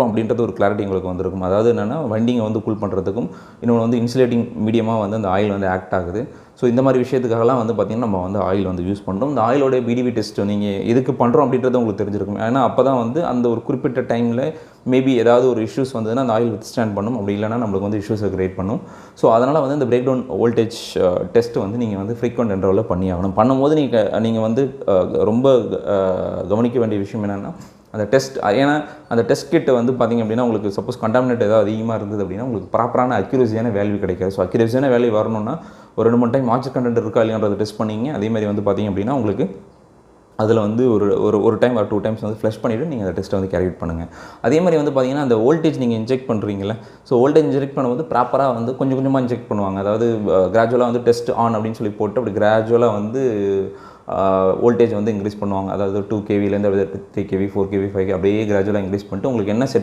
அப்படின்றது ஒரு கிளாரிட்டி உங்களுக்கு வந்திருக்கும். அதாவது என்னென்னா வண்டிங்கை வந்து கூல் பண்ணுறதுக்கும் இன்னொன்று வந்து இன்சுலேட்டிங் மீடியமாக வந்து அந்த ஆயில் வந்து ஆக்ட் ஆகுது. ஸோ இந்த மாதிரி விஷயத்துக்காகலாம் வந்து பார்த்திங்கன்னா நம்ம வந்து ஆயில் வந்து யூஸ் பண்ணுறோம். இந்த ஆயிலோடைய பிடிவி டெஸ்ட் நீங்கள் எதுக்கு பண்ணுறோம் அப்படின்றது உங்களுக்கு தெரிஞ்சிருக்கும். ஏன்னா அப்போ தான் வந்து அந்த ஒரு குறிப்பிட்ட டைமில் மேபி ஏதாவது ஒரு இஷ்யூஸ் வந்ததுன்னா அந்த ஆயில் வித்ஸ்டாண்ட் பண்ணும். அப்படி இல்லைனா நம்மளுக்கு வந்து இஷ்யூஸை கிரியேட் பண்ணும். ஸோ அதனால் வந்து இந்த பிரேக் டவுன் வோல்டேஜ் டெஸ்ட் வந்து நீங்கள் வந்து ஃப்ரீக்வெண்ட் இன்டர்வலில் பண்ணி ஆகணும். பண்ணும்போது நீங்கள் வந்து ரொம்ப கவனிக்க வேண்டிய விஷயம் என்னென்னா அந்த டெஸ்ட். ஏன்னா அந்த டெஸ்ட் கிட்ட வந்து பார்த்திங்க அப்படின்னா உங்களுக்கு சப்போஸ் கண்டாமினேட் ஏதாவது அதிகமாக இருந்தது அப்படின்னா உங்களுக்கு ப்ராப்பரான அக்யூரஸியான வேல்யூ கிடைக்காது. ஸோ அக்யூரஸியான வேல்யூ வரணும்னா ஒரு 2-3 டைம் மாய்ச்சர் கண்டென்ட் இருக்கா இல்லையான்றதை டெஸ்ட் பண்ணிங்க. அதேமாதிரி வந்து பார்த்திங்க அப்படின்னா உங்களுக்கு அதில் வந்து ஒரு டைம் ஒரு 2 டைம்ஸ் வந்து ஃப்ளஷ் பண்ணிவிட்டு நீங்கள் அந்த டெஸ்ட்டை வந்து கேரி அவுட் பண்ணுங்கள். அதே மாதிரி வந்து பார்த்திங்கன்னா அந்த வோல்டேஜ் நீங்கள் இன்ஜெக்ட் பண்ணுறீங்களா, ஸோ வோல்டேஜ் இன்ஜெக்ட் பண்ணும்போது ப்ராப்பராக வந்து கொஞ்சம் கொஞ்சமாக இன்ஜெக்ட் பண்ணுவாங்க. அதாவது கிராஜுவலாக வந்து டெஸ்ட் ஆன் அப்படின்னு சொல்லி போட்டு அப்படி கிராஜுவலாக வந்து வோல்டேஜ் வந்து இன்க்ரீஸ் பண்ணுவாங்க. அதாவது 2 kVலேருந்து 3 kV 4 kV 5 kV அப்படியே கிராஜுவலாக இன்க்ரீஸ் பண்ணிட்டு உங்களுக்கு என்ன செட்